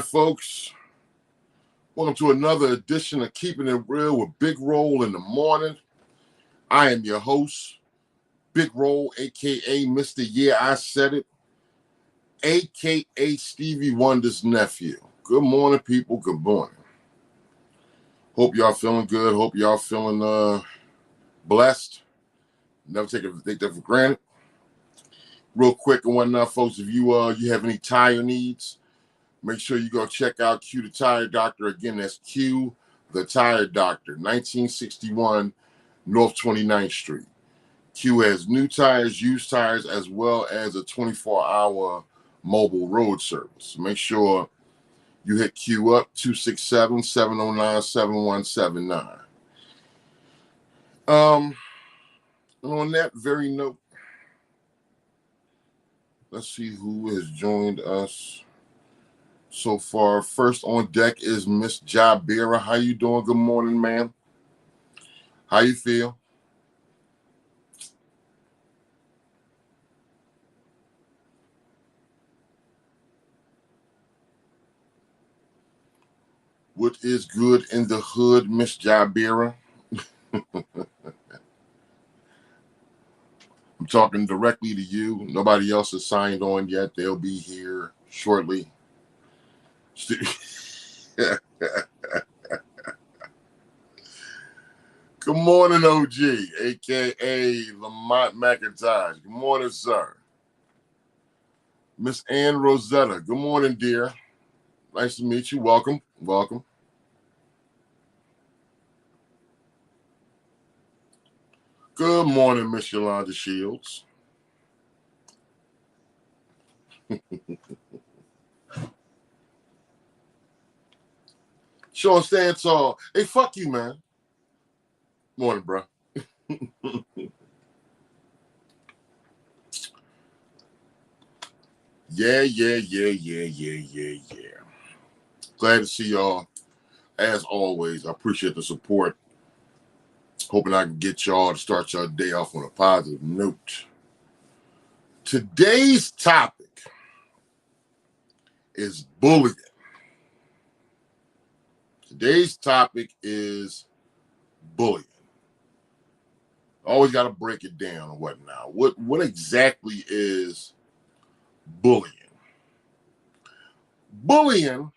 morning, folks. Welcome to another edition of Keeping It Real with Big Roll in the Morning. I am your host, Big Roll, a.k.a. Mr. Yeah, I Said It, a.k.a. Stevie Wonder's nephew. Good morning, people. Good morning. Hope y'all feeling good. Hope y'all feeling blessed. Never take that for granted. Real quick and whatnot, folks, if you have any tire needs, make sure you go check out Q the Tire Doctor. Again, that's Q the Tire Doctor, 1961 North 29th Street. Q has new tires, used tires, as well as a 24-hour mobile road service. Make sure you hit Q up, 267-709-7179. And on that very note, let's see who has joined us so far. First on deck is Miss Jabira. How you doing? Good morning, ma'am. How you feel? What is good in the hood, Miss Jabira? I'm talking directly to you. Nobody else has signed on yet. They'll be here shortly. Good morning, OG, a.k.a. Lamont McIntyre. Good morning, sir. Miss Ann Rosetta. Good morning, dear. Nice to meet you. Welcome. Welcome. Good morning, Miss Yolanda Shields. Sean stand tall. Hey, fuck you, man. Morning, bro. Yeah. Glad to see y'all. As always, I appreciate the support. Hoping I can get y'all to start your day off on a positive note. Today's topic is bullying. Today's topic is bullying. Always got to break it down and whatnot. What exactly is bullying? Bullying,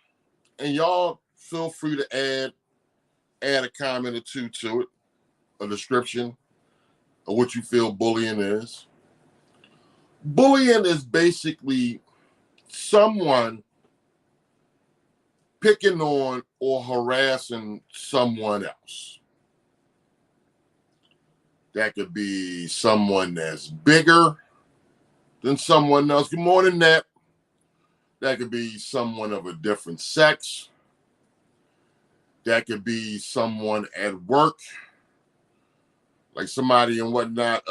and y'all feel free to add a comment or two to it, a description of what you feel bullying is. Bullying is basically someone picking on or harassing someone else. That could be someone that's bigger than someone else. Good morning, Nat. That could be someone of a different sex. That could be someone at work, like somebody and whatnot.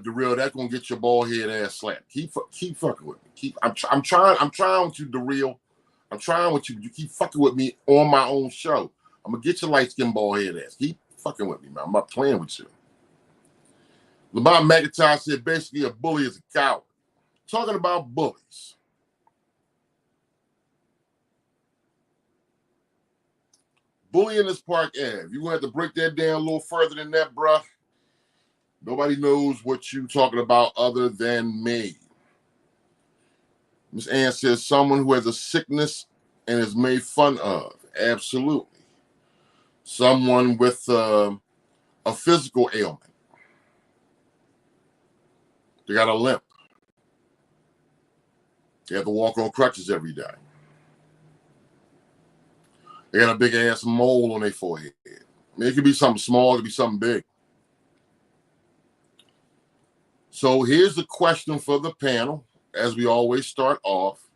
The real that's gonna get your bald head ass slapped. Keep fucking with me. I'm trying with you, the real. I'm trying with you. You keep fucking with me on my own show. I'm gonna get your light skin bald head ass. Keep fucking with me, man. I'm not playing with you. Lamont McIntyre said basically a bully is a coward. Talking about bullies. Bullying is Park Ave. You're gonna have to break that down a little further than that, bruh. Nobody knows what you're talking about other than me. Miss Ann says someone who has a sickness and is made fun of. Absolutely. Someone with a physical ailment. They got a limp. They have to walk on crutches every day. They got a big ass mole on their forehead. I mean, it could be something small, it could be something big. So here's the question for the panel, as we always start off.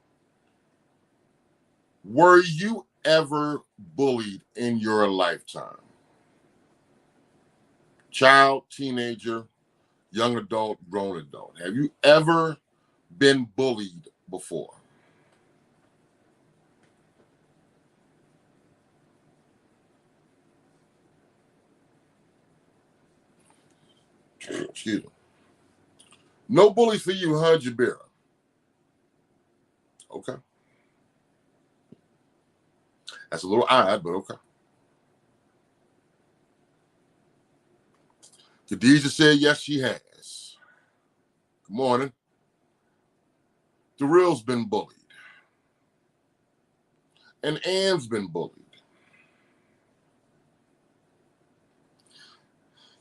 Were you ever bullied in your lifetime? Child, teenager, young adult, grown adult. Have you ever been bullied before? Excuse me. No bullies for you, huh, Jabira? Okay. That's a little odd, but okay. Khadijah said yes, she has. Good morning. Daryl's been bullied. And Ann's been bullied.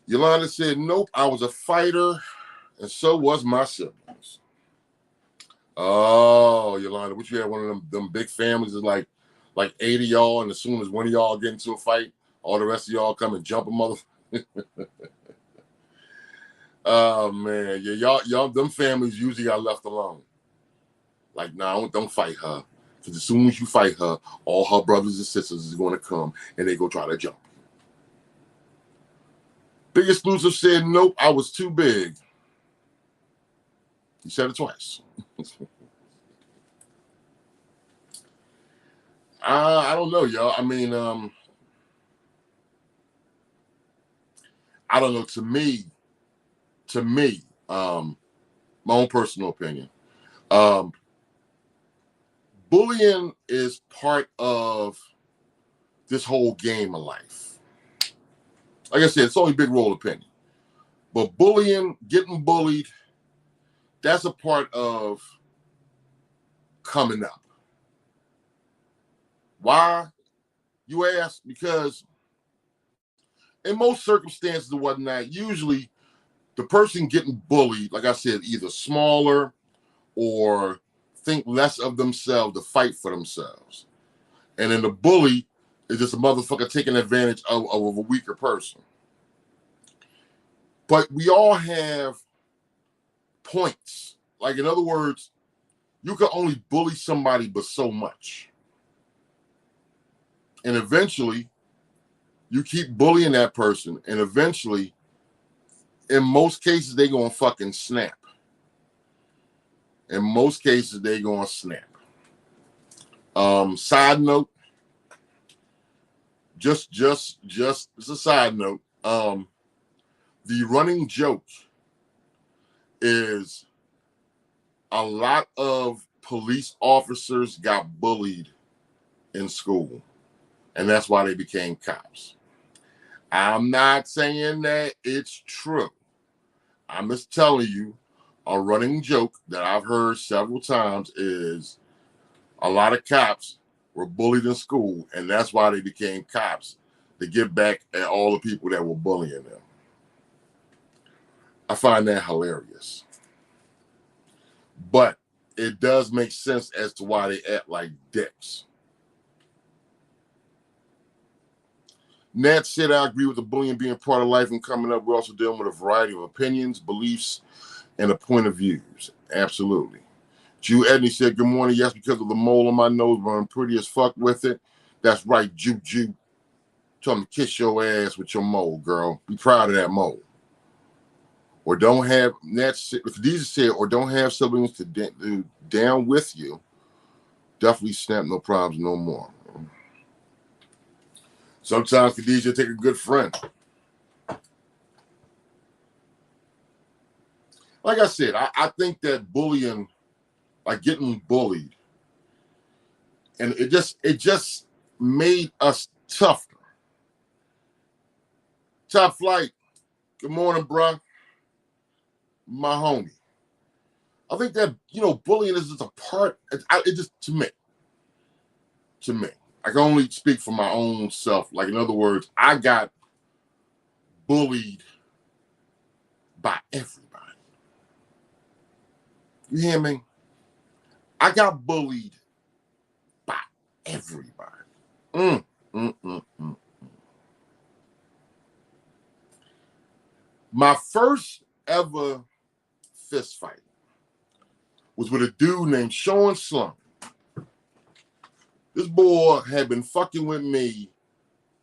Yolanda said, nope, I was a fighter, and so was my siblings. Oh, Yolanda, what you had one of them big families is like 80 y'all, and as soon as one of y'all get into a fight, all the rest of y'all come and jump a mother. Oh man, yeah, y'all, them families usually got left alone. Like, nah, don't fight her. Because as soon as you fight her, all her brothers and sisters is going to come and they go try to jump. Big Exclusive said, nope, I was too big. He said it twice. I don't know, y'all. I mean, I don't know. To me, my own personal opinion, bullying is part of this whole game of life. Like I said, it's only Big Roll opinion. But bullying, getting bullied, that's a part of coming up. Why, you ask? Because in most circumstances and whatnot, usually the person getting bullied, like I said, either smaller or think less of themselves to fight for themselves. And then the bully is just a motherfucker taking advantage of a weaker person. But we all have points. Like, in other words, you can only bully somebody but so much. And eventually, you keep bullying that person, and eventually, in most cases, they gonna fucking snap. In most cases, they gonna snap. Side note, just as a side note, the running joke is a lot of police officers got bullied in school, and that's why they became cops. I'm not saying that it's true. I'm just telling you, a running joke that I've heard several times is a lot of cops were bullied in school, and that's why they became cops, to get back at all the people that were bullying them. I find that hilarious. But it does make sense as to why they act like dicks. Nat said, I agree with the bullying being part of life and coming up. We're also dealing with a variety of opinions, beliefs, and a point of views. Absolutely. Jew Edney said, good morning. Yes, because of the mole on my nose, but I'm pretty as fuck with it. That's right, Jew. Tell me to kiss your ass with your mole, girl. Be proud of that mole. Or don't have, Khadijah said, or don't have siblings to do down with you. Definitely snap, no problems, no more. Sometimes Khadijah take a good friend. Like I said, I think that bullying, like getting bullied, and it just made us tougher. Top Flight, good morning, bro. My homie. I think that, bullying is just a part, it just, to me, I can only speak for my own self. Like, in other words, I got bullied by everybody. You hear me? I got bullied by everybody. My first ever fist fight was with a dude named Sean Slum. This boy had been fucking with me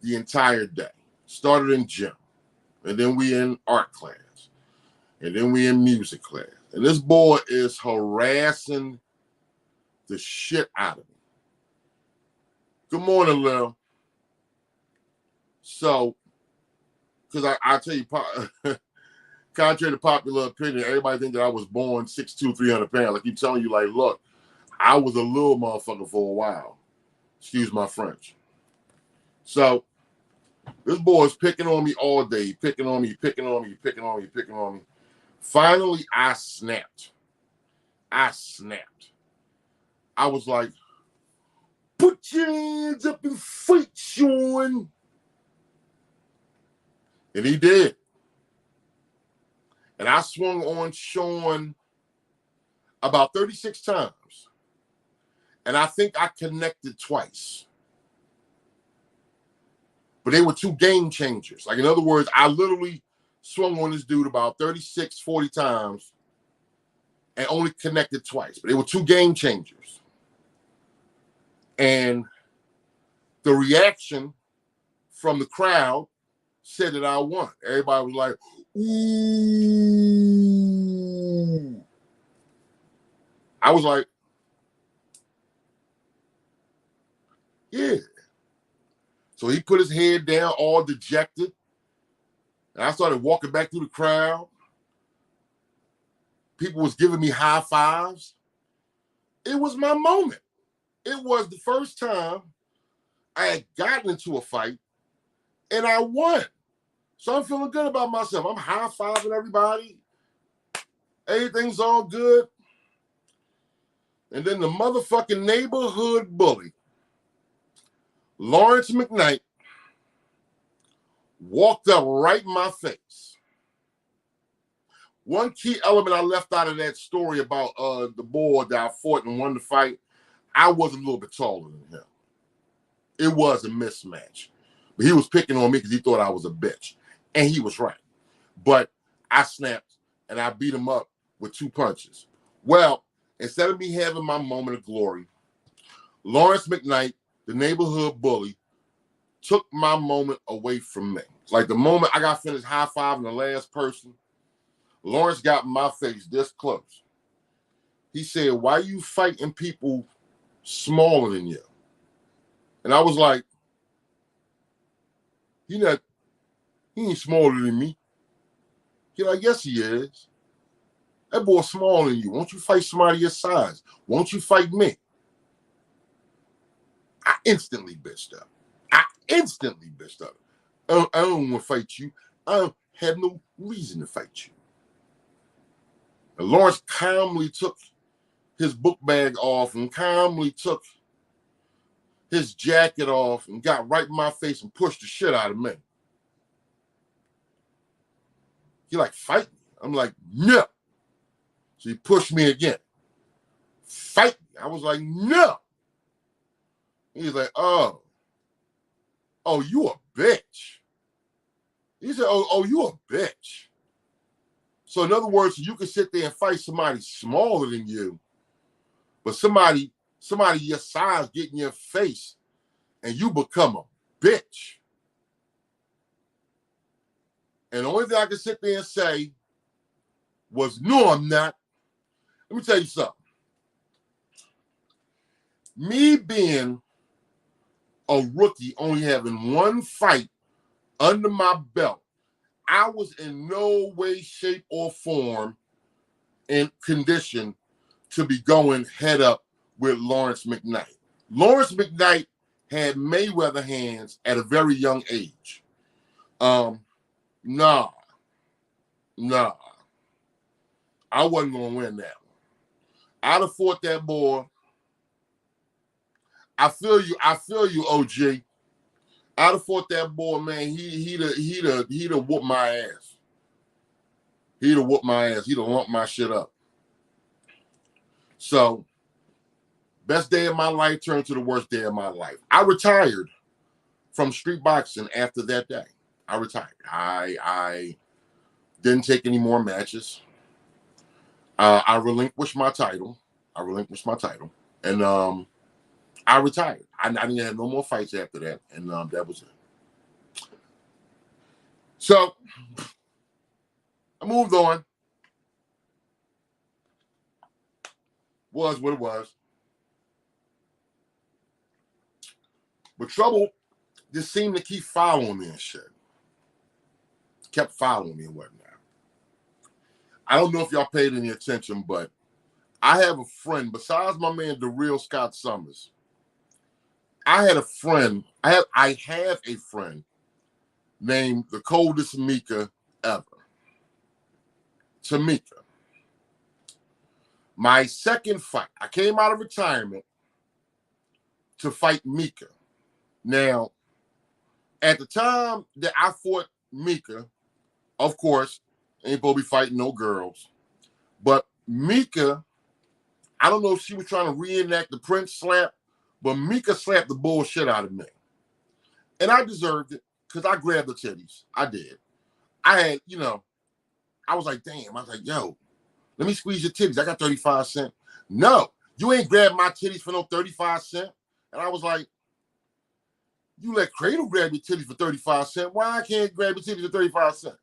the entire day. Started in gym, and then we in art class, and then we in music class. And this boy is harassing the shit out of me. Good morning, Lil. So, because I tell you, because contrary to popular opinion, everybody think that I was born 6'2", 300 pounds. I keep telling you, like, look, I was a little motherfucker for a while. Excuse my French. So this boy is picking on me all day, picking on me. Finally, I snapped. I was like, put your hands up and fight, Sean. And he did. And I swung on Sean about 36 times. And I think I connected twice. But they were two game changers. Like, in other words, I literally swung on this dude about 36, 40 times and only connected twice. But they were two game changers. And the reaction from the crowd said that I won. Everybody was like, ooh. I was like, yeah. So he put his head down, all dejected. And I started walking back through the crowd. People was giving me high fives. It was my moment. It was the first time I had gotten into a fight and I won. So I'm feeling good about myself. I'm high-fiving everybody. Everything's all good. And then the motherfucking neighborhood bully, Lawrence McKnight, walked up right in my face. One key element I left out of that story about the boy that I fought and won the fight, I was a little bit taller than him. It was a mismatch. But he was picking on me because he thought I was a bitch. And he was right. But I snapped and I beat him up with 2 punches. Well, instead of me having my moment of glory, Lawrence McKnight, the neighborhood bully, took my moment away from me. Like the moment I got finished high-fiving the last person, Lawrence got in my face this close. He said, why are you fighting people smaller than you? And I was like, he ain't smaller than me. He's like, yes, he is. That boy's smaller than you. Won't you fight somebody your size? Won't you fight me? I instantly bitched up. I don't want to fight you. I don't have no reason to fight you. And Lawrence calmly took his book bag off and calmly took his jacket off and got right in my face and pushed the shit out of me. He like, fight me. I'm like, no. So he pushed me again. Fight me. I was like, no. He's like, oh, you a bitch. He said, oh, you a bitch. So in other words, you can sit there and fight somebody smaller than you, but somebody your size get in your face and you become a bitch. And the only thing I could sit there and say was, no, I'm not. Let me tell you something. Me being a rookie, only having 1 fight under my belt, I was in no way, shape, or form in condition to be going head up with Lawrence McKnight. Lawrence McKnight had Mayweather hands at a very young age. Nah. I wasn't going to win that one. I'd have fought that boy. I feel you, OG. I'd have fought that boy, man. He'd have whooped my ass. He'd have lumped my shit up. So, best day of my life turned to the worst day of my life. I retired from street boxing after that day. I retired. I didn't take any more matches. I relinquished my title. And I retired. I didn't have no more fights after that. And that was it. So, I moved on. Was what it was. But trouble just seemed to keep following me and shit. Kept following me and whatnot. I don't know if y'all paid any attention, but I have a friend, besides my man, the real Scott Summers. I had a friend, I have a friend named the coldest Mika ever. Tamika. My second fight, I came out of retirement to fight Mika. Now, at the time that I fought Mika, of course, ain't supposed to be fighting no girls. But Mika, I don't know if she was trying to reenact the Prince slap, but Mika slapped the bullshit out of me. And I deserved it because I grabbed the titties. I did. I had, I was like, damn. I was like, yo, let me squeeze your titties. I got 35 cents. No, you ain't grab my titties for no 35 cents. And I was like, you let Cradle grab your titties for 35 cents. Why I can't grab your titties for 35 cents?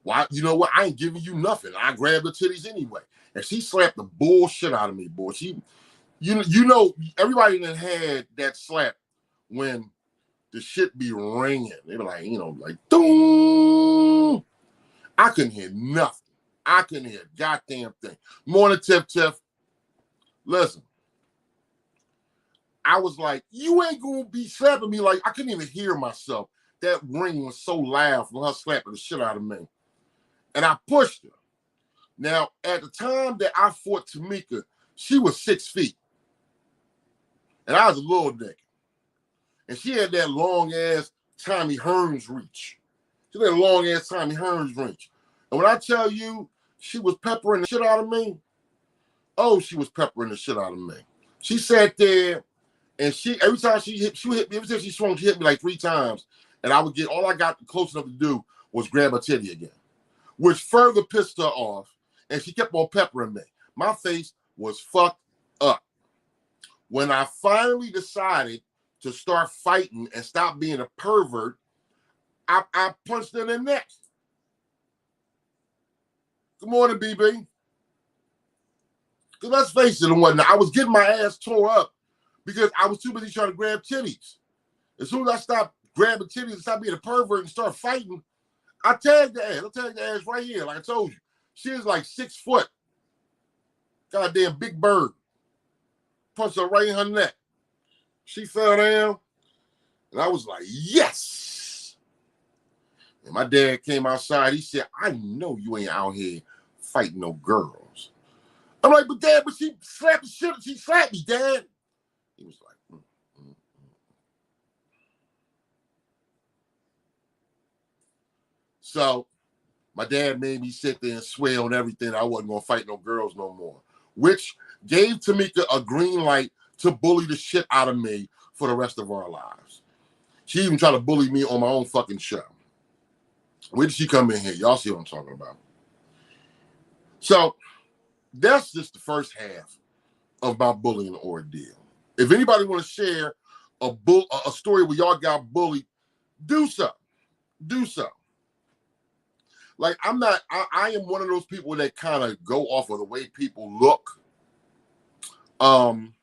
Why? You know what? I ain't giving you nothing. I grabbed the titties anyway. And she slapped the bullshit out of me, boy. Everybody that had that slap when the shit be ringing. They were like, like, doom. I couldn't hear nothing. I couldn't hear a goddamn thing. Morning, Tiff. Listen. I was like, you ain't gonna be slapping me like I couldn't even hear myself. That ring was so loud from her slapping the shit out of me. And I pushed her. Now, at the time that I fought Tamika, she was 6 feet. And I was a little nigga. And she had that long-ass Tommy Hearns reach. She had that long-ass Tommy Hearns reach. And when I tell you she was peppering the shit out of me, oh, she was peppering the shit out of me. She sat there, and every time she hit me, every time she swung, she hit me like 3 times. And all I got close enough to do was grab her titty again, which further pissed her off. And she kept on peppering me. My face was fucked up. When I finally decided to start fighting and stop being a pervert, I punched her in the neck. Good morning, BB. Because let's face it and whatnot, I was getting my ass tore up because I was too busy trying to grab titties. As soon as I stopped grabbing titties and stopped being a pervert and start fighting, I tagged the ass. I tagged the ass right here, like I told you. She was like 6 foot. Goddamn big bird. Punched her right in her neck. She fell down, and I was like, yes. And my dad came outside. He said, I know you ain't out here fighting no girls. I'm like, but Dad, she slapped the shit. She slapped me, Dad. He was like, So my dad made me sit there and swear on everything I wasn't going to fight no girls no more, which gave Tamika a green light to bully the shit out of me for the rest of our lives. She even tried to bully me on my own fucking show. Where did she come in here? Y'all see what I'm talking about. So that's just the first half of my bullying ordeal. If anybody want to share a story where y'all got bullied, do so. Do so. Like, I am one of those people that kind of go off of the way people look. The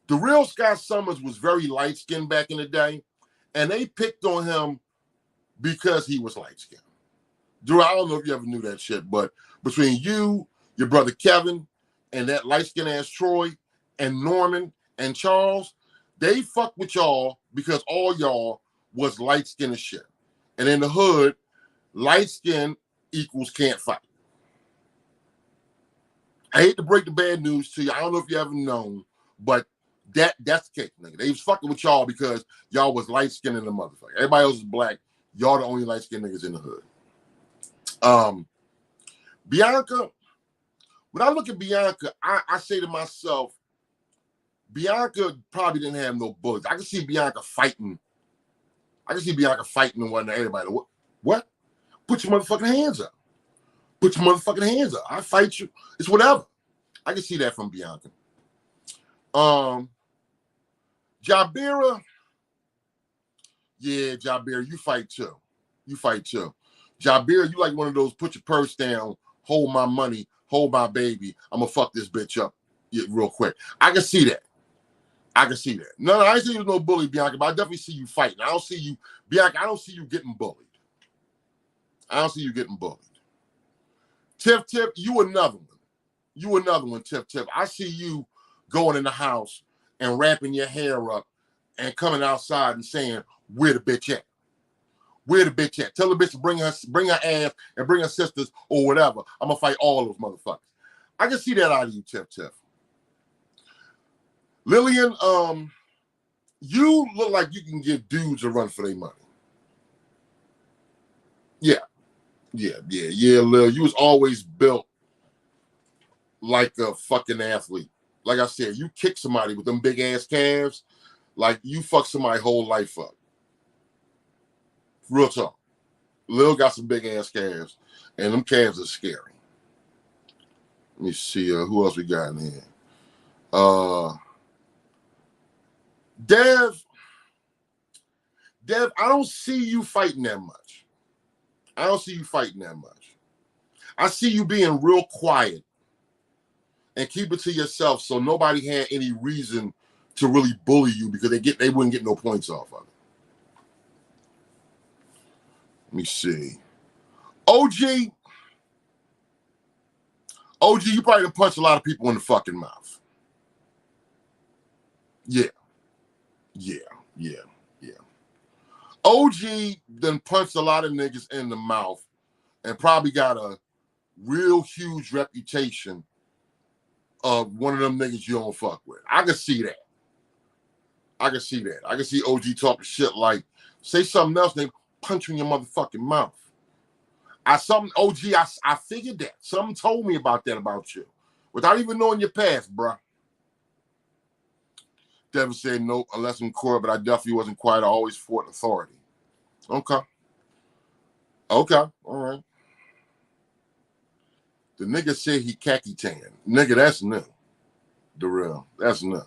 real Scott Summers was very light-skinned back in the day, and they picked on him because he was light-skinned. Drew, I don't know if you ever knew that shit, but between you, your brother Kevin, and that light-skinned ass Troy, and Norman, and Charles, they fucked with y'all because all y'all was light-skinned as shit. And in the hood, light skin equals can't fight. I hate to break the bad news to you. I don't know if you ever known, but that's the case, nigga. They was fucking with y'all because y'all was light skinned in the motherfucker. Everybody else is black. Y'all the only light skinned niggas in the hood. Bianca, when I look at Bianca, I say to myself, Bianca probably didn't have no bullets. I can see Bianca fighting. And whatnot. Everybody, what? Put your motherfucking hands up. Put your motherfucking hands up. I fight you. It's whatever. I can see that from Bianca. Jabira. Yeah, Jabira, you fight too. Jabira, you like one of those put your purse down, hold my money, hold my baby. I'm going to fuck this bitch up real quick. I can see that. No, I didn't see you was no bully, Bianca, but I definitely see you fighting. I don't see you, Bianca, I don't see you getting bullied. Tiff, you another one. You another one, Tiff. I see you going in the house and wrapping your hair up and coming outside and saying, where the bitch at? Where the bitch at? Tell the bitch to bring her ass and bring her sisters or whatever. I'm gonna fight all those motherfuckers. I can see that out of you, Tiff. Lillian, you look like you can give dudes a run for their money. Yeah, Lil. You was always built like a fucking athlete. Like I said, you kick somebody with them big ass calves, like you fuck somebody's whole life up. Real talk. Lil got some big ass calves, and them calves are scary. Let me see who else we got in here. Dev, I don't see you fighting that much. I see you being real quiet and keep it to yourself so nobody had any reason to really bully you because they wouldn't get no points off of it. Let me see. OG, you probably done punched a lot of people in the fucking mouth. Yeah. OG done punched a lot of niggas in the mouth and probably got a real huge reputation of one of them niggas you don't fuck with. I can see that. I can see OG talking shit like, say something else, they punch you in your motherfucking mouth. I figured that. Something told me about that about you. Without even knowing your past, bruh. Devin said no, unless in court, but I definitely wasn't quiet. I always fought authority. Okay, all right. The nigga said he khaki tan. Nigga, that's new. The real, that's new.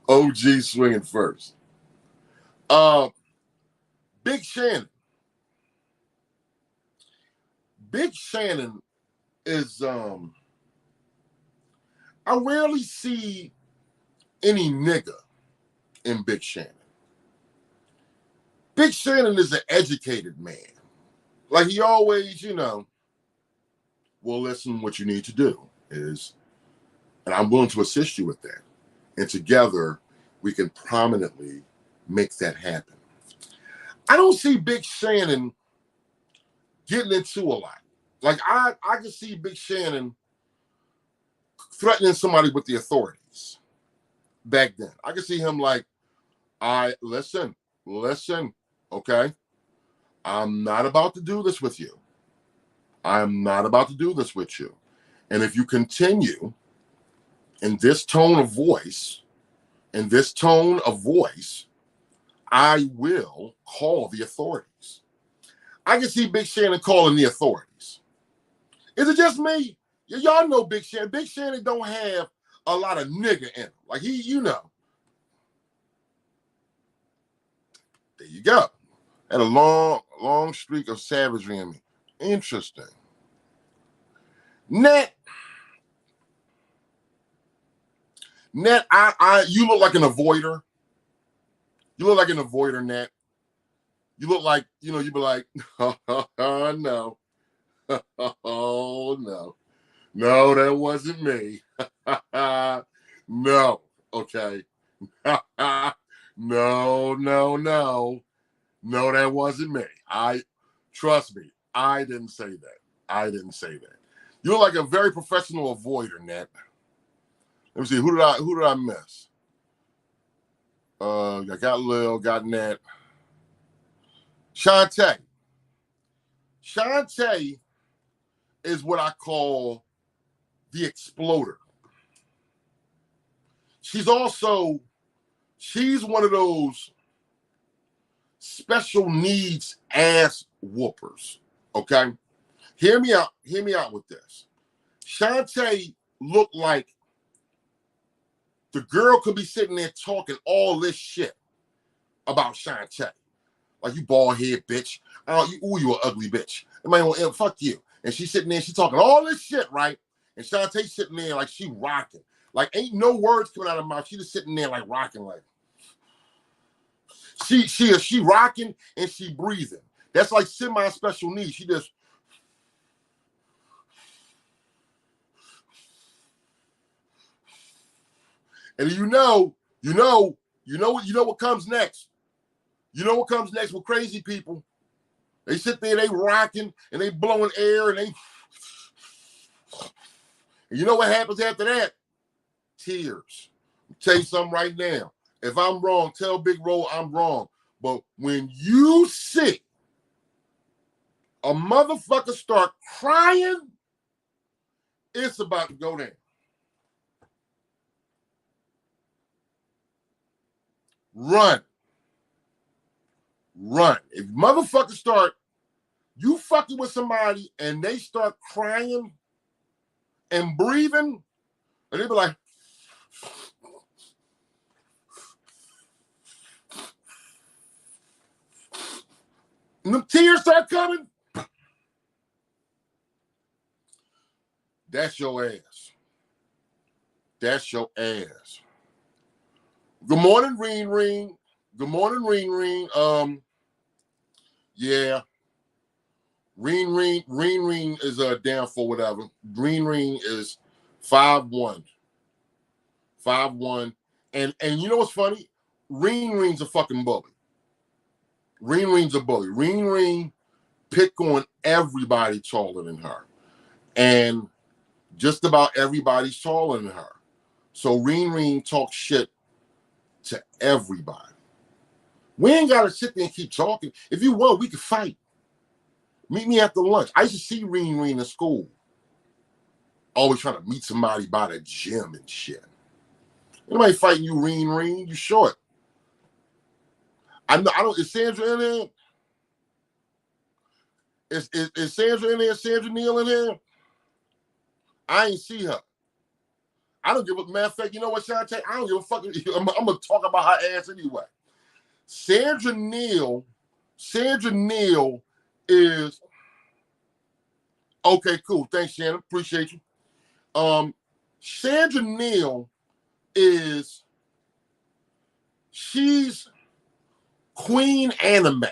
OG swinging first. Big Shannon. Big Shannon is I rarely see any nigga in Big Shannon. Big Shannon is an educated man. Like he always, well, listen, what you need to do is, and I'm willing to assist you with that. And together we can prominently make that happen. I don't see Big Shannon getting into a lot. Like I can see Big Shannon threatening somebody with the authorities back then. I can see him like, listen, okay? I'm not about to do this with you. And if you continue in this tone of voice, I will call the authorities. I can see Big Shannon calling the authorities. Is it just me? Y'all know Big Shannon. Big Shannon don't have a lot of nigga in him. Like he, There you go. Had a long streak of savagery in me. Interesting. Net, you look like an avoider. Net. You look like, you'd be like, oh, no. Oh, no. No, that wasn't me. No, okay. No. No, that wasn't me. Trust me, I didn't say that. You look like a very professional avoider, Nat. Let me see, who did I miss? I got Lil, got Nat. Shantae. Shantae is what I call the exploder. She's one of those special needs ass whoopers. Okay? Hear me out with this. Shantae looked like the girl could be sitting there talking all this shit about Shantae. Like, you bald head bitch. You an ugly bitch. Fuck you. And she's sitting there, she's talking all this shit, right? And Shantae sitting there like she rocking. Like, ain't no words coming out of her mouth. She just sitting there like rocking, like she rocking and she breathing. That's like semi-special needs. She just, and you know what comes next. You know what comes next with crazy people. They sit there, they rocking, and they blowing air, and you know what happens after that? Tears. I'll tell you something right now. If I'm wrong, tell Big Roll I'm wrong. But when you see a motherfucker start crying, it's about to go down. Run. If motherfuckers start, you fucking with somebody and they start crying and breathing, and they be like, and the tears start coming, that's your ass. That's your ass. Good morning, Reen Reen. Good morning, Reen Reen. Yeah. Reen Reen is down for whatever. Reen Reen is 5'1". 5'1". And you know what's funny? Reen Reen's a fucking bully. Reen Reen's a bully. Reen Reen pick on everybody taller than her. And just about everybody's taller than her. So Reen Reen talks shit to everybody. We ain't got to sit there and keep talking. If you want, we could fight. Meet me after lunch. I used to see Reen Reen in school. Always trying to meet somebody by the gym and shit. Nobody fighting you, Reen Reen. You short. I don't. Is Sandra in there? Is Sandra in there? Sandra Neal in there? I ain't see her. I don't give a matter of fact. You know what, Shantae? I don't give a fuck. I'm gonna talk about her ass anyway. Sandra Neal is okay. Cool. Thanks, Shannon. Appreciate you. Sandra Neal she's Queen Anime.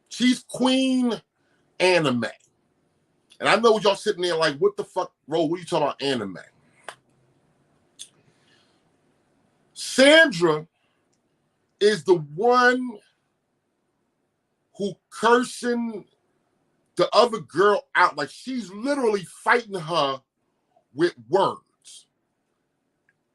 She's Queen Anime. And I know y'all sitting there like, what the fuck, bro? What are you talking about anime? Sandra is the one who cursing the other girl out. Like she's literally fighting her with words.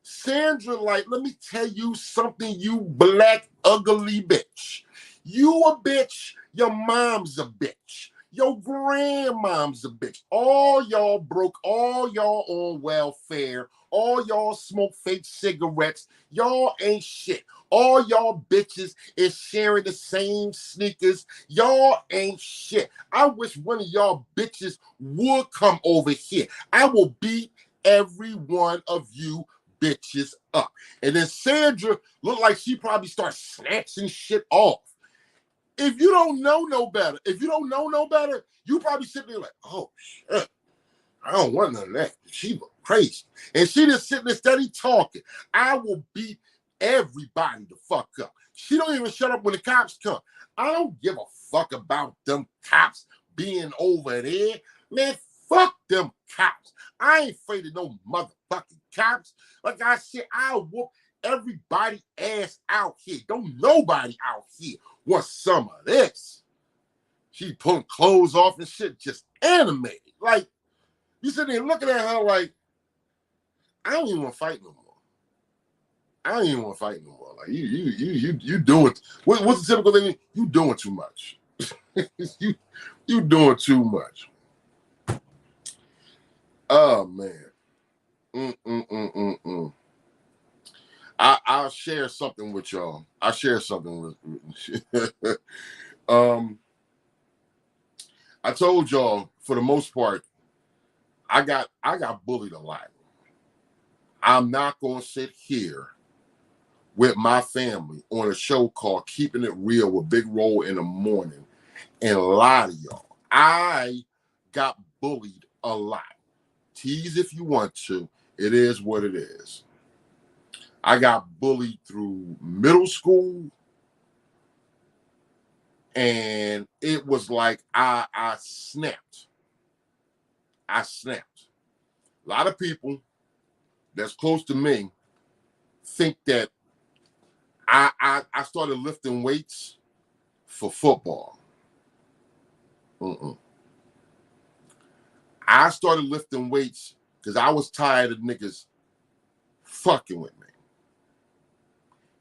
Sandra, like, let me tell you something, you black, ugly bitch. You a bitch, your mom's a bitch. Your grandmom's a bitch. All y'all broke, all y'all on welfare, all y'all smoke fake cigarettes. Y'all ain't shit. All y'all bitches is sharing the same sneakers. Y'all ain't shit. I wish one of y'all bitches would come over here. I will beat every one of you bitches up. And then Sandra looked like she probably starts snatching shit off. If you don't know no better, you probably sitting there like, oh shit, I don't want none of that. She look crazy. And she just sitting there steady talking. I will beat everybody the fuck up. She don't even shut up when the cops come. I don't give a fuck about them cops being over there. Man, fuck them cops. I ain't afraid of no motherfucking cops. Like I said, I'll whoop everybody ass out here. Don't nobody out here want some of this. She pulling clothes off and shit, just animated. Like, you sitting there looking at her like, I don't even want to fight no more. Like you doing what's the typical thing? You doing too much. you doing too much. Oh man. I'll share something with y'all. I'll share something with I told y'all for the most part, I got bullied a lot. I'm not gonna sit here with my family on a show called Keeping It Real with Big Roll in the Morning and lie to y'all. I got bullied a lot. Tease if you want to. It is what it is. I got bullied through middle school, And it was like I snapped. I snapped. A lot of people that's close to me think that I started lifting weights for football. Mm-mm. I started lifting weights because I was tired of niggas fucking with me.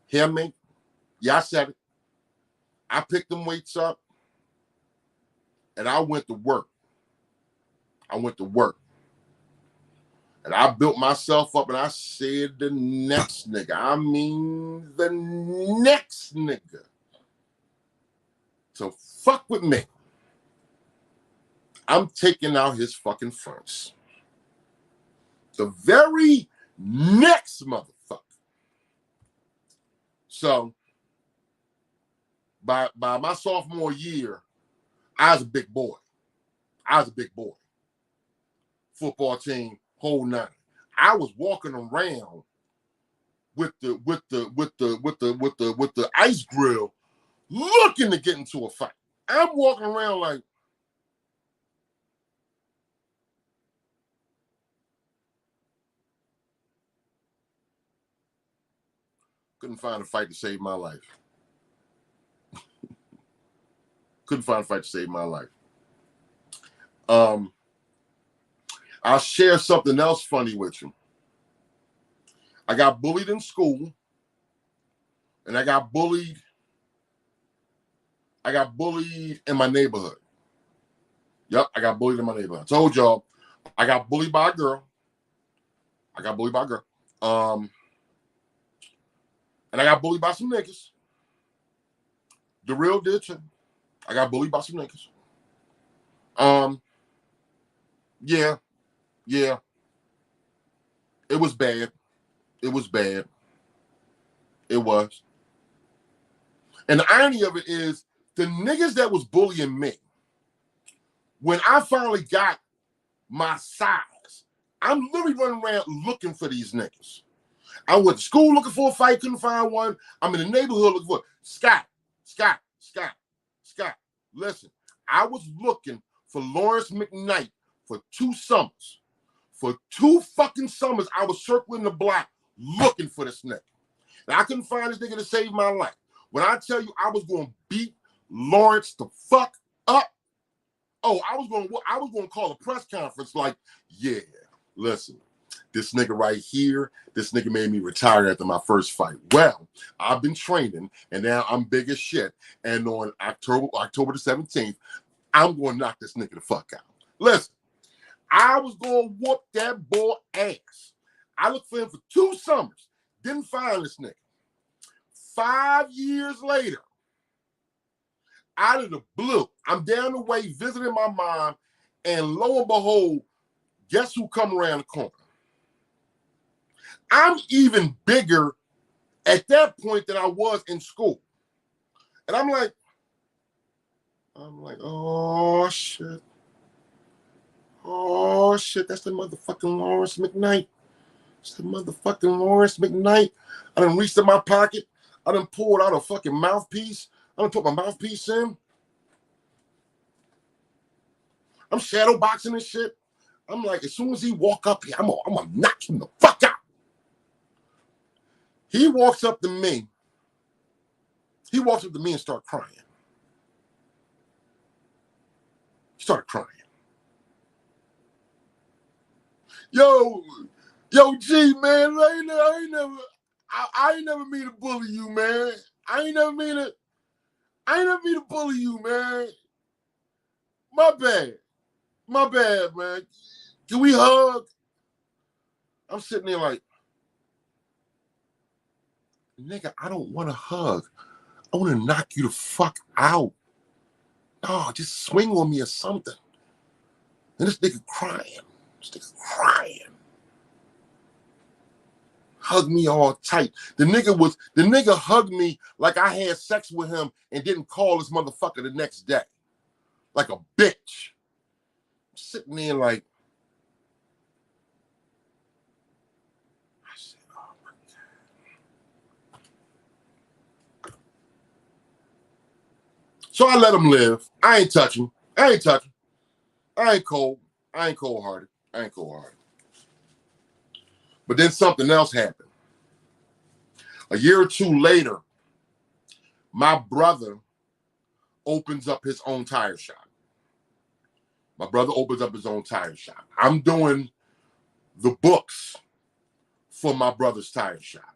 Hear me? Yeah, I said it. I picked them weights up and I went to work. I went to work. And I built myself up and I said the next nigga. I mean the next nigga. So fuck with me. I'm taking out his fucking fronts. The very next motherfucker. So by my sophomore year, I was a big boy. I was a big boy. Football team, whole nine. I was walking around with the ice grill, looking to get into a fight. I'm walking around like, couldn't find a fight to save my life. Couldn't find a fight to save my life. I'll share something else funny with you. I got bullied in school, and I got bullied in my neighborhood. Yep, I got bullied in my neighborhood. I told y'all, I got bullied by a girl. And I got bullied by some niggas. The real did too. I got bullied by some niggas. Yeah. It was bad. It was bad. It was. And the irony of it is, the niggas that was bullying me, when I finally got my size, I'm literally running around looking for these niggas. I went to school looking for a fight, couldn't find one. I'm in the neighborhood looking for Scott. Listen, I was looking for Lawrence McKnight for 2 summers. For 2 fucking summers, I was circling the block looking for this nigga. And I couldn't find this nigga to save my life. When I tell you I was going to beat Lawrence the fuck up, oh, I was going to call a press conference like, yeah, listen, this nigga right here, this nigga made me retire after my first fight. Well, I've been training, and now I'm big as shit. And on October the 17th, I'm going to knock this nigga the fuck out. Listen, I was going to whoop that boy ass. I looked for him for 2 summers. Didn't find this nigga. 5 years later, out of the blue, I'm down the way visiting my mom, and lo and behold, guess who come around the corner? I'm even bigger at that point than I was in school. And I'm like, oh shit. Oh shit, that's the motherfucking Lawrence McKnight. It's the motherfucking Lawrence McKnight. I done reached in my pocket. I done pulled out a fucking mouthpiece. I done put my mouthpiece in. I'm shadow boxing and shit. I'm like, as soon as he walk up here, I'm gonna knock him the fuck out. He walks up to me. He walks up to me and starts crying. He started crying. Yo, G, man, I ain't never mean to bully you, man. I ain't never mean to bully you, man. My bad, man. Can we hug? I'm sitting there like, nigga, I don't want to hug. I want to knock you the fuck out. No, just swing on me or something. And this nigga crying. Hug me all tight. The nigga hugged me like I had sex with him and didn't call his motherfucker the next day. Like a bitch. I'm sitting there like, I said, oh my God. So I let him live. I ain't touching. I ain't touching. I ain't cold. I ain't cold-hearted. I ain't cold-hearted. But then something else happened. A year or two later, my brother opens up his own tire shop. My brother opens up his own tire shop. I'm doing the books for my brother's tire shop.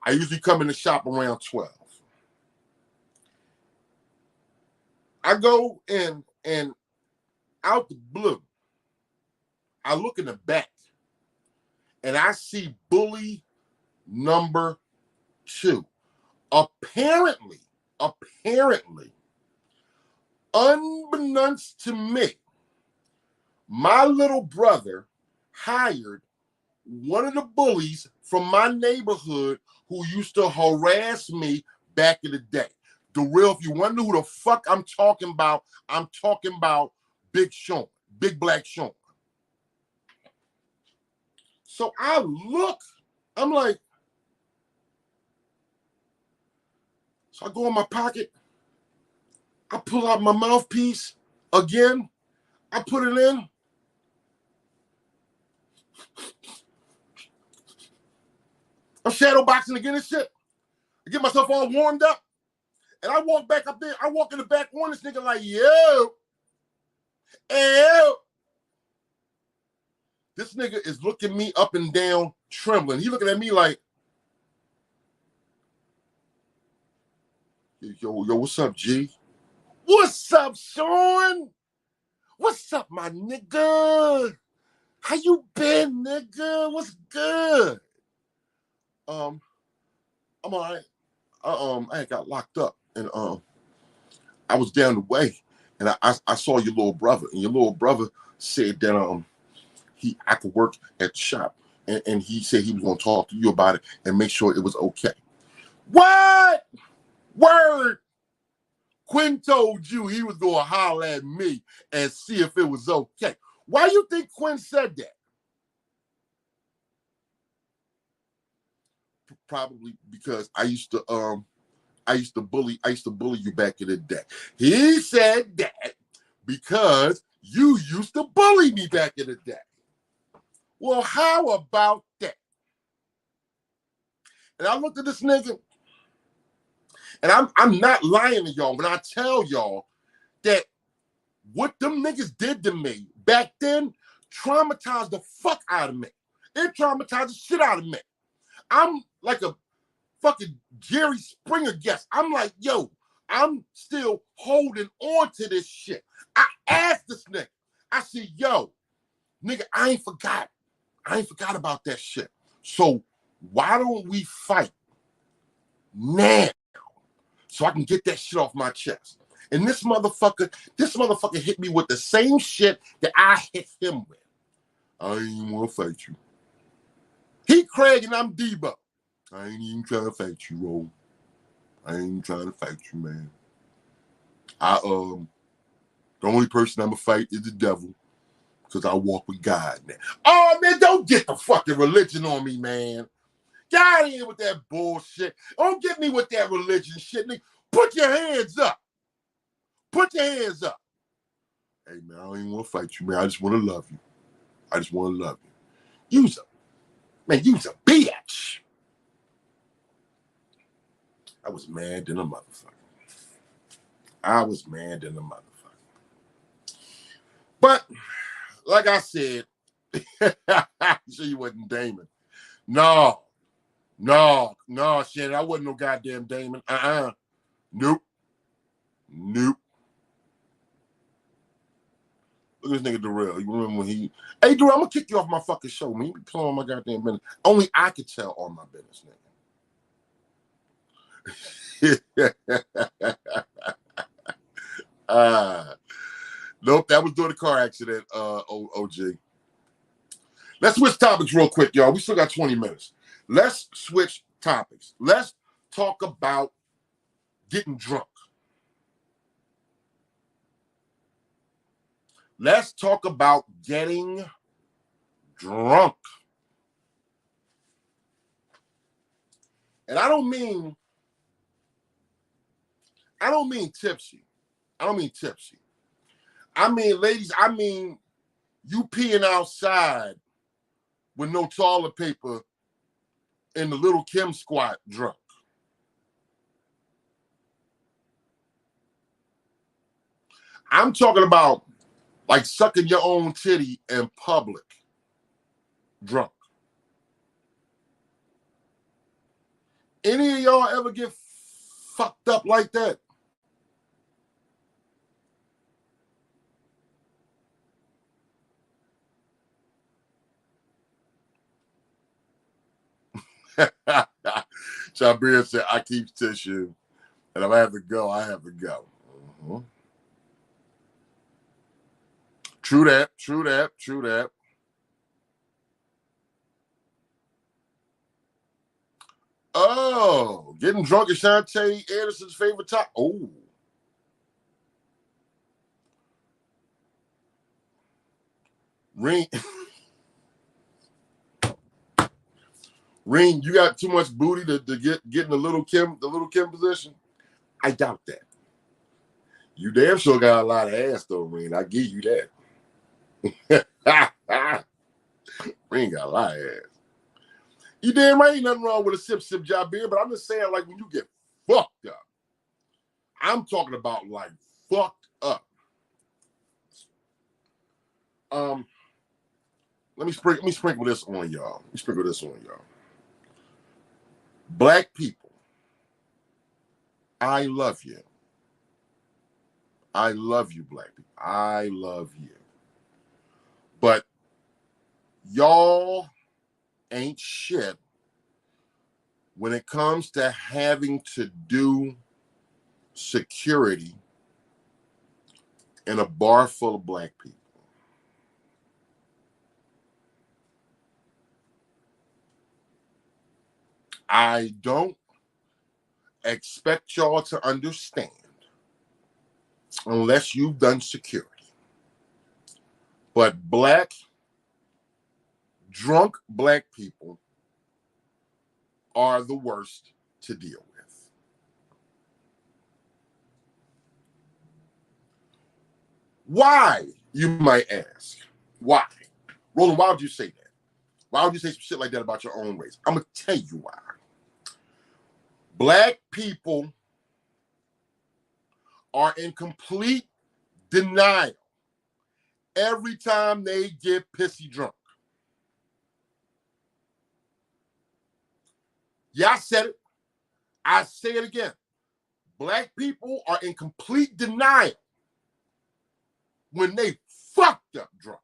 I usually come in the shop around 12. I go in and out the blue, I look in the back and I see bully number 2. Apparently, unbeknownst to me, my little brother hired one of the bullies from my neighborhood who used to harass me back in the day. The real, if you wonder who the fuck I'm talking about Big Sean, Big Black Sean. So I look, I'm like, so I go in my pocket, I pull out my mouthpiece again, I put it in. I'm shadow boxing again and shit. I get myself all warmed up. And I walk back up there. I walk in the back on this nigga like, yo. This nigga is looking me up and down, trembling. He looking at me like, yo, what's up, G? What's up, Sean? What's up, my nigga? How you been, nigga? What's good? I'm all right. I got locked up, and I was down the way, and I saw your little brother, and your little brother said that I could work at the shop, and he said he was gonna talk to you about it and make sure it was okay. What? Word? Quinn told you he was gonna holler at me and see if it was okay. Why you think Quinn said that? Probably because I used to bully you back in the day. He said that because you used to bully me back in the day. Well, how about that? And I looked at this nigga, and I'm not lying to y'all when I tell y'all that what them niggas did to me back then traumatized the fuck out of me. It traumatized the shit out of me. I'm like a fucking Jerry Springer guest. I'm like, yo, I'm still holding on to this shit. I asked this nigga, I said, yo, nigga, I ain't forgot about that shit. So why don't we fight now so I can get that shit off my chest? And this motherfucker hit me with the same shit that I hit him with. I ain't even want to fight you. He Craig and I'm Debo. I ain't even trying to fight you, Ro. I ain't even trying to fight you, man. The only person I'm gonna fight is the devil, because I walk with God now. Oh man, don't get the fucking religion on me, man. Get out of here with that bullshit. Don't get me with that religion shit, nigga. Put your hands up. Put your hands up. Hey man, I don't even want to fight you, man. I just want to love you. I just want to love you. You's a bitch. I was mad than a motherfucker. But, like I said, you sure you wasn't Damon? No, Shannon, I wasn't no goddamn Damon. Nope. Look at this nigga Darrell. You remember when he... Hey, Darrell, I'm going to kick you off my fucking show, man. You be playing on my goddamn business. Only I could tell all my business, nigga. Nope, that was during the car accident, OG. Let's switch topics real quick, y'all. We still got 20 minutes. Let's switch topics. Let's talk about getting drunk. Let's talk about getting drunk. And I don't mean I don't mean tipsy. I don't mean tipsy. I mean, ladies, I mean you peeing outside with no toilet paper in the Little Kim squat drunk. I'm talking about like sucking your own titty in public drunk. Any of y'all ever get fucked up like that? Shabir said, I keep tissue, and if I have to go, I have to go. Mm-hmm. True that, true that, true that. Oh, getting drunk is Shantae Anderson's favorite topic. Oh. Ring. Ring, you got too much booty to get in the little Kim position? I doubt that. You damn sure got a lot of ass though, Ring. I give you that. Ring got a lot of ass. You damn right ain't nothing wrong with a sip job beer, but I'm just saying, like, when you get fucked up, I'm talking about like fucked up. Let me sprinkle this on y'all. Black people, I love you. I love you, black people. I love you. But y'all ain't shit when it comes to having to do security in a bar full of black people. I don't expect y'all to understand unless you've done security. But drunk black people are the worst to deal with. Why, you might ask? Why? Roland, why would you say that? Why would you say some shit like that about your own race? I'm going to tell you why. Black people are in complete denial every time they get pissy drunk. Yeah, I said it. I say it again. Black people are in complete denial when they fucked up drunk.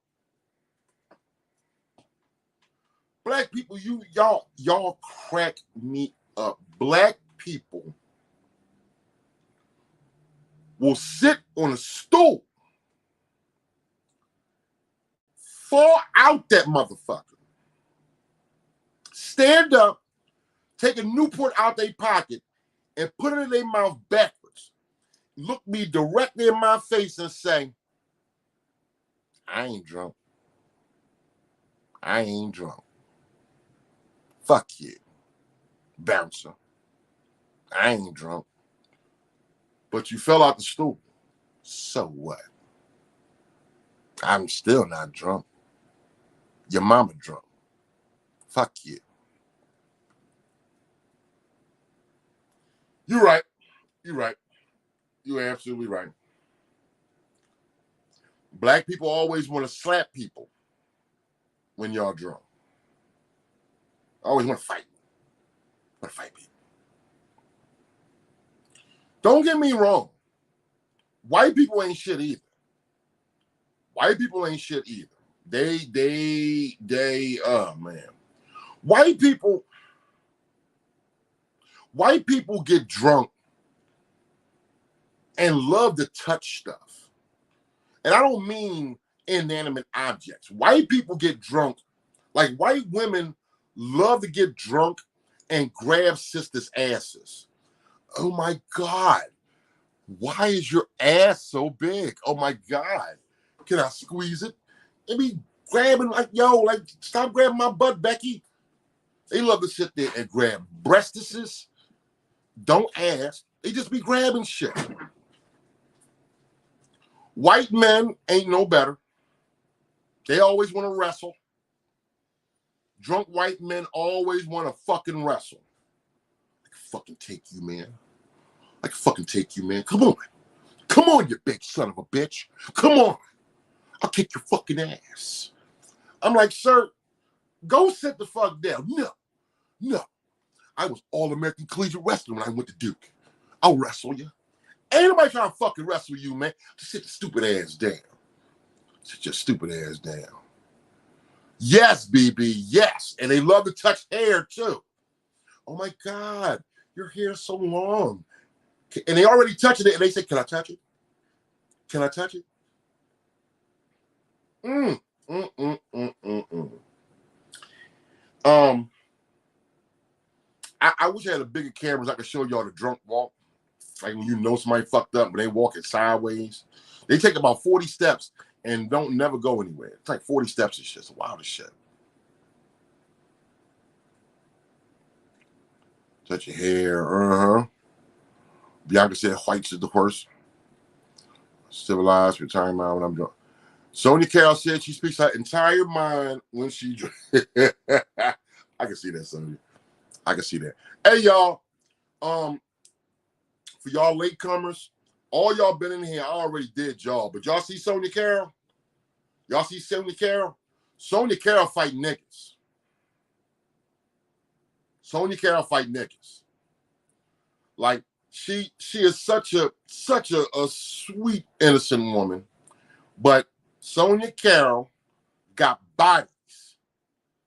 Black people, y'all crack me up. Black people will sit on a stool, fall out that motherfucker, stand up, take a Newport out their pocket, and put it in their mouth backwards, look me directly in my face and say, I ain't drunk. I ain't drunk. Fuck you, bouncer. I ain't drunk. But you fell out the stool. So what? I'm still not drunk. Your mama drunk. Fuck you. You're right. You're right. You're absolutely right. Black people always want to slap people when y'all drunk. Always want to fight. Want to fight people. Don't get me wrong. White people ain't shit either. White people ain't shit either. Oh man. White people get drunk and love to touch stuff. And I don't mean inanimate objects. White people get drunk, like white women love to get drunk and grab sisters' asses. Oh my God. Why is your ass so big? Oh my God. Can I squeeze it? And be grabbing like, yo, like, stop grabbing my butt, Becky. They love to sit there and grab breastises. Don't ask. They just be grabbing shit. White men ain't no better. They always want to wrestle. Drunk white men always want to fucking wrestle. I can fucking take you, man. I can fucking take you, man. Come on. Come on, you big son of a bitch. Come on. I'll kick your fucking ass. I'm like, sir, go sit the fuck down. No. I was All-American Collegiate Wrestler when I went to Duke. I'll wrestle you. Ain't nobody trying to fucking wrestle you, man. Just sit your stupid ass down. Sit your stupid ass down. Yes, BB, yes. And they love to touch hair, too. Oh, my God. Your hair's so long. And they already touching it, and they say, can I touch it? Can I touch it? I wish I had a bigger camera so I could show y'all the drunk walk. Like when you know somebody fucked up, when they walking sideways. They take about 40 steps and don't never go anywhere. It's like 40 steps and shit. It's wild as shit. Touch your hair. Bianca said whites is the worst. Civilized, retiring mind when I'm drunk. Sonia Carroll said she speaks her entire mind when she drinks. I can see that, Sonia. I can see that. Hey, y'all. For y'all latecomers, all y'all been in here, I already did y'all. But y'all see Sonia Carroll? Y'all see Sonia Carroll? Sonia Carroll fight niggas. Sonia Carroll fight niggas. Like, she is such a sweet, innocent woman. But Sonia Carroll got bodies.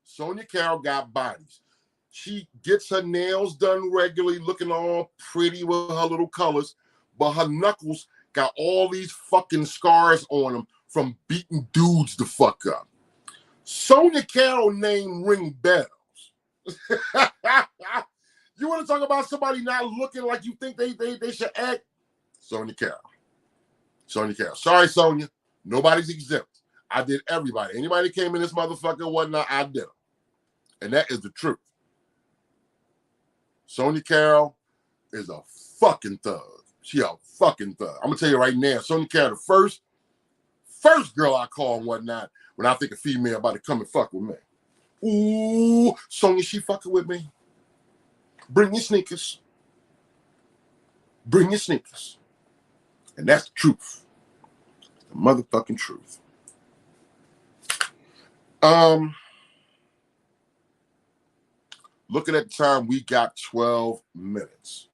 Sonia Carroll got bodies. She gets her nails done regularly, looking all pretty with her little colors, but her knuckles got all these fucking scars on them from beating dudes the fuck up. Sonia Carroll name ring bells. You want to talk about somebody not looking like you think they should act? Sonia Carroll. Sonia Carroll. Sorry, Sonia. Nobody's exempt. I did everybody. Anybody that came in this motherfucker and whatnot, I did them. And that is the truth. Sonia Carroll is a fucking thug. She a fucking thug. I'm gonna tell you right now, Sonia Carroll, the first girl I call and whatnot when I think a female about to come and fuck with me. Ooh, Sonia, she fucking with me. Bring your sneakers. Bring your sneakers. And that's the truth. The motherfucking truth. Looking at the time, we got 12 minutes.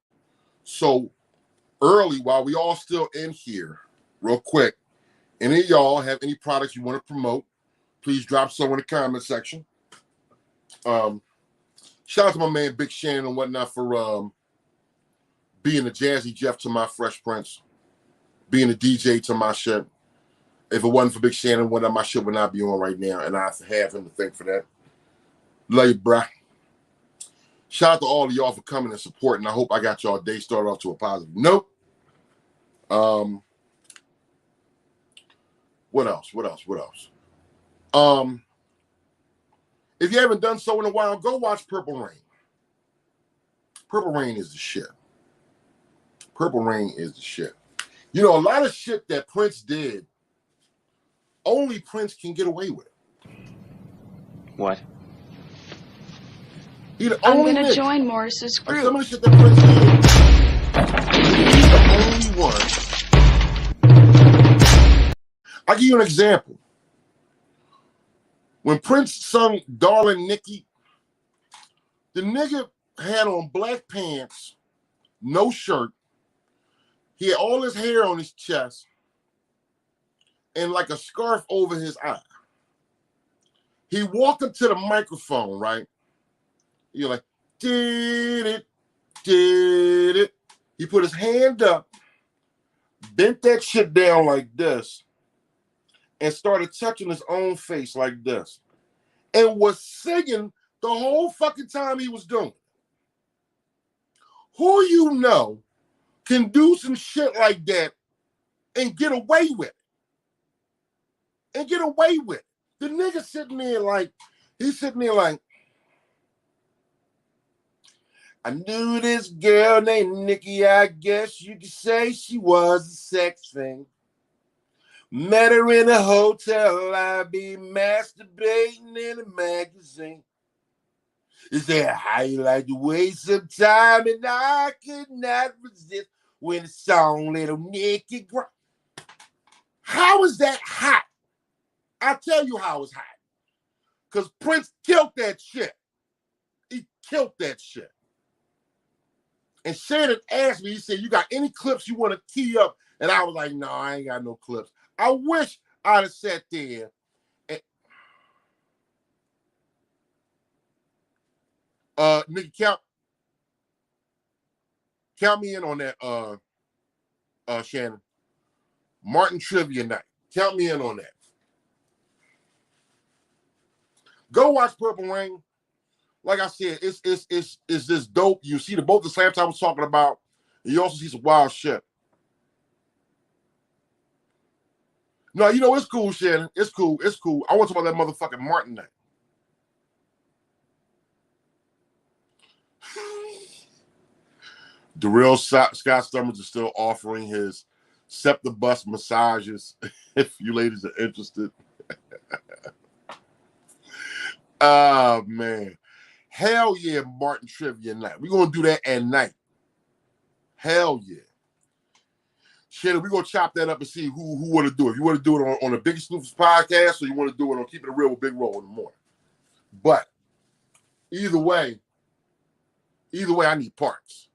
So early, while we all still in here, real quick, any of y'all have any products you want to promote, please drop some in the comment section. Shout out to my man Big Shannon and whatnot for being the Jazzy Jeff to my Fresh Prince, being a DJ to my shit. If it wasn't for Big Shannon, my shit would not be on right now, and I have him to thank for that. Love you, bruh. Shout out to all of y'all for coming and supporting. I hope I got y'all day started off to a positive note. What else? If you haven't done so in a while, go watch Purple Rain. Purple Rain is the shit. Purple Rain is the shit. You know, a lot of shit that Prince did, only Prince can get away with. What? I'm going to join Morris's group. Like some of the shit that Prince did, he's the only one. I'll give you an example. When Prince sung Darling Nikki, the nigga had on black pants, no shirt. He had all his hair on his chest and like a scarf over his eye. He walked up to the microphone, right? You're like, did it. He put his hand up, bent that shit down like this, and started touching his own face like this. And was singing the whole fucking time he was doing it. Who you know can do some shit like that and get away with it? The nigga sitting there like, I knew this girl named Nikki, I guess you could say she was a sex thing. Met her in a hotel lobby, masturbating in a magazine. She said, how you like to waste some time? And I could not resist when the song Little Nikki Grind. How is that hot? I'll tell you how it's hot. Because Prince killed that shit. He killed that shit. And Shannon asked me, he said, you got any clips you want to key up? And I was like, no, I ain't got no clips. I wish I'd have sat there and Nikki, count me in on that, Shannon. Martin Trivia Night. Count me in on that. Go watch Purple Rain. Like I said, it's this dope. You see both the slams I was talking about. And you also see some wild shit. No, you know, it's cool, Shannon. It's cool. It's cool. I want to talk about that motherfucking Martin night. Darrell Scott Stummers is still offering his Septibus massages if you ladies are interested. Oh, man. Hell yeah, Martin Trivia Night. We're going to do that at night. Hell yeah. Shannon, we're going to chop that up and see who want to do it. If you want to do it on the Big Snoopers podcast or you want to do it on Keeping It Real with Big Roll in the morning. But either way, I need parts.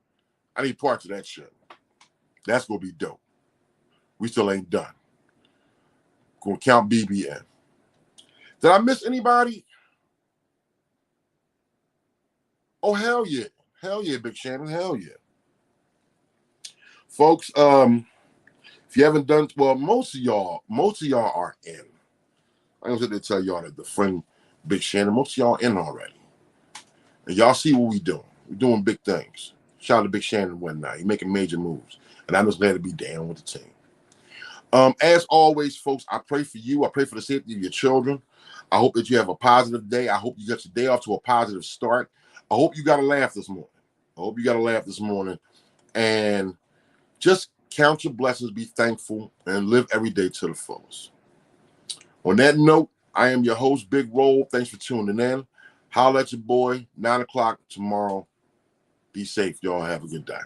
I need parts of that shit. That's going to be dope. We still ain't done. Going to count BBN. Did I miss anybody? Oh, hell yeah. Hell yeah, Big Shannon. Hell yeah. Folks, if you haven't done, well, most of y'all are in. I'm going to tell y'all that the friend Big Shannon, most of y'all in already. And y'all see what we doing. We're doing big things. Shout out to Big Shannon one night. He's making major moves. And I'm just glad to be down with the team. As always, folks, I pray for you. I pray for the safety of your children. I hope that you have a positive day. I hope you get your day off to a positive start. I hope you got a laugh this morning. And just count your blessings, be thankful, and live every day to the fullest. On that note, I am your host, Big Roll. Thanks for tuning in. Holla at your boy, 9 o'clock tomorrow. Be safe, y'all. Have a good day.